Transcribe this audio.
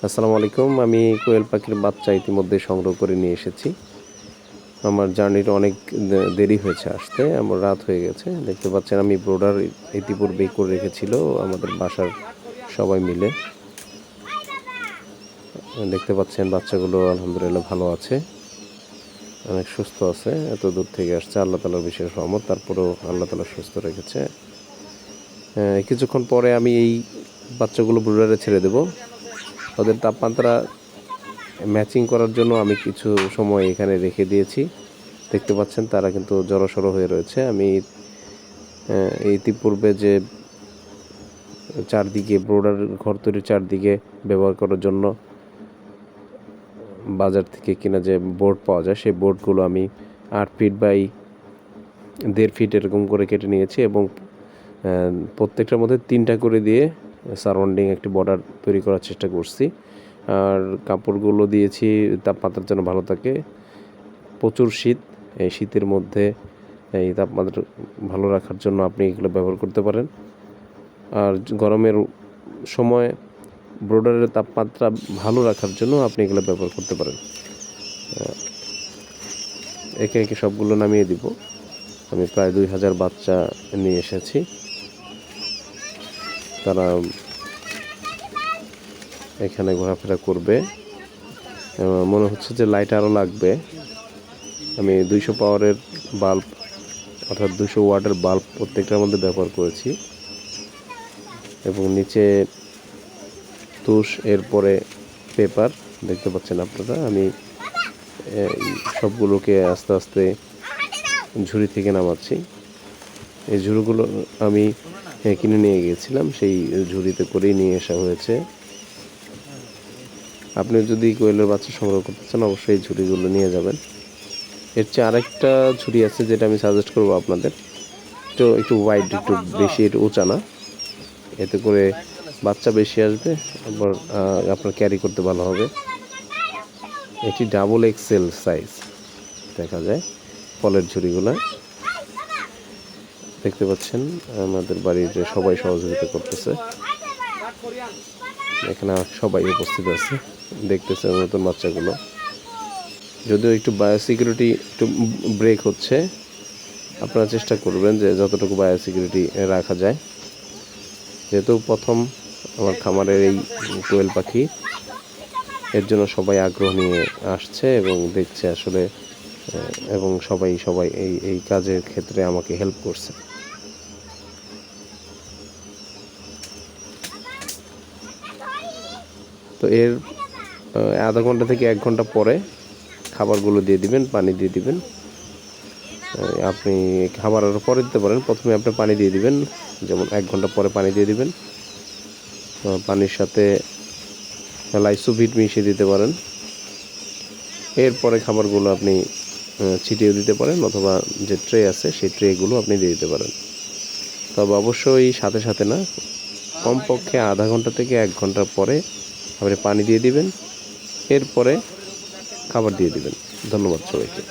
আসসালামু আলাইকুম। আমি কোয়েল পাখির বাচ্চা ইতিমধ্যে সংগ্রহ করে নিয়ে এসেছি। আমার জার্নির অনেক দেরি হয়েছে আসতে, আমার রাত হয়ে গেছে। দেখতে পাচ্ছেন আমি ব্রোডার ইতিপূর্বেই করে রেখেছিল আমাদের বাসার সবাই মিলে। দেখতে পাচ্ছেন বাচ্চাগুলো আলহামদুলিল্লাহ ভালো আছে, অনেক সুস্থ আছে। এত দূর থেকে আসছে, আল্লাহ তাআলার বিশেষ রহমত। তারপরেও আল্লাহ তাআলা সুস্থ রেখেছে। কিছুক্ষণ পরে আমি এই বাচ্চাগুলো ব্রোডারে ছেড়ে দেব। ওদের তাপমাত্রা ম্যাচিং করার জন্য আমি কিছু সময় এখানে রেখে দিয়েছি। দেখতে পাচ্ছেন তারা কিন্তু জড়সড় হয়ে রয়েছে। আমি ইতিপূর্বে যে চারদিকে ব্রোডার ঘর তৈরির চারদিকে ব্যবহার করার জন্য বাজার থেকে কিনা যে বোর্ড পাওয়া যায়, সেই বোর্ডগুলো আমি 8 ফিট বাই 1.5 ফিট এরকম করে কেটে নিয়েছি এবং প্রত্যেকটার মধ্যে 3টা করে দিয়ে সারাউন্ডিং একটি বর্ডার তৈরি করার চেষ্টা করছি। আর কাপড়গুলো দিয়েছি তাপমাত্রার জন্য ভালো থাকে। প্রচুর শীত, এই শীতের মধ্যে এই তাপমাত্রা ভালো রাখার জন্য আপনি এগুলো ব্যবহার করতে পারেন। আর গরমের সময় ব্রোডারের তাপমাত্রা ভালো রাখার জন্য আপনি এগুলো ব্যবহার করতে পারেন। একে একে সবগুলো নামিয়ে দিব। আমি প্রায় 2000 বাচ্চা নিয়ে এসেছি। তারা এখানে ঘোরাফেরা করবে। মনে হচ্ছে যে লাইট আরও লাগবে। আমি 200 পাওয়ারের বাল্ব অর্থাৎ 200 ওয়াটের বাল্ব প্রত্যেকটার মধ্যে ব্যবহার করেছি এবং নিচে তুষ, এরপরে পেপার দেখতে পাচ্ছেন আপনারা। আমি সবগুলোকে আস্তে আস্তে ঝুড়ি থেকে নামাচ্ছি। এই ঝুড়িগুলো আমি কিনে নিয়ে গিয়েছিলাম, সেই ঝুড়িতে করেই নিয়ে আসা হয়েছে। আপনি যদি কোয়েলের বাচ্চা সংগ্রহ করতে চান অবশ্যই এই ঝুড়িগুলো নিয়ে যাবেন। এর চেয়ে আরেকটা ঝুড়ি আছে যেটা আমি সাজেস্ট করবো আপনাদের। একটু ওয়াইড, একটু বেশি, একটু উঁচা না, এতে করে বাচ্চা বেশি আসবে, আবার আপনার ক্যারি করতে ভালো হবে। এটি ডাবল এক্সেল সাইজ দেখা যায় ফলের ঝুড়িগুলো। দেখতে পাচ্ছেন আমাদের বাড়ির সবাই সহযোগিতা করতেছে, এখানে সবাই উপস্থিত আছে, দেখতেছে নতুন বাচ্চাগুলো। যদিও একটু বায়োসিকিউরিটি একটু ব্রেক হচ্ছে, আপনারা চেষ্টা করবেন যে যতটুকু বায়োসিকিউরিটি রাখা যায়। যেহেতু প্রথম আমার খামারের এই কোয়েল পাখি, এর জন্য সবাই আগ্রহ নিয়ে আসছে এবং দেখছে আসলে, এবং সবাই এই কাজের ক্ষেত্রে আমাকে হেল্প করছে। তো এর আধা ঘন্টা থেকে 1 ঘন্টা পরে খাবারগুলো দিয়ে দিবেন, পানি দিয়ে দিবেন। আপনি খাবার আরও পরে দিতে পারেন, প্রথমে আপনি পানি দিয়ে দিবেন, যেমন 1 ঘন্টা পরে পানি দিয়ে দিবেন। পানির সাথে লাইসোভিট মিশিয়ে দিতে পারেন। এরপরে খাবারগুলো আপনি ছিটিয়ে দিতে পারেন, অথবা যে ট্রে আছে সেই ট্রেগুলো আপনি দিয়ে দিতে পারেন। তবে অবশ্যই সাথে সাথে না, কমপক্ষে আধা ঘন্টা থেকে 1 ঘন্টা পরে আপনি পানি দিয়ে দিবেন, এরপরে খাবার দিয়ে দিবেন। ধন্যবাদ সবাইকে।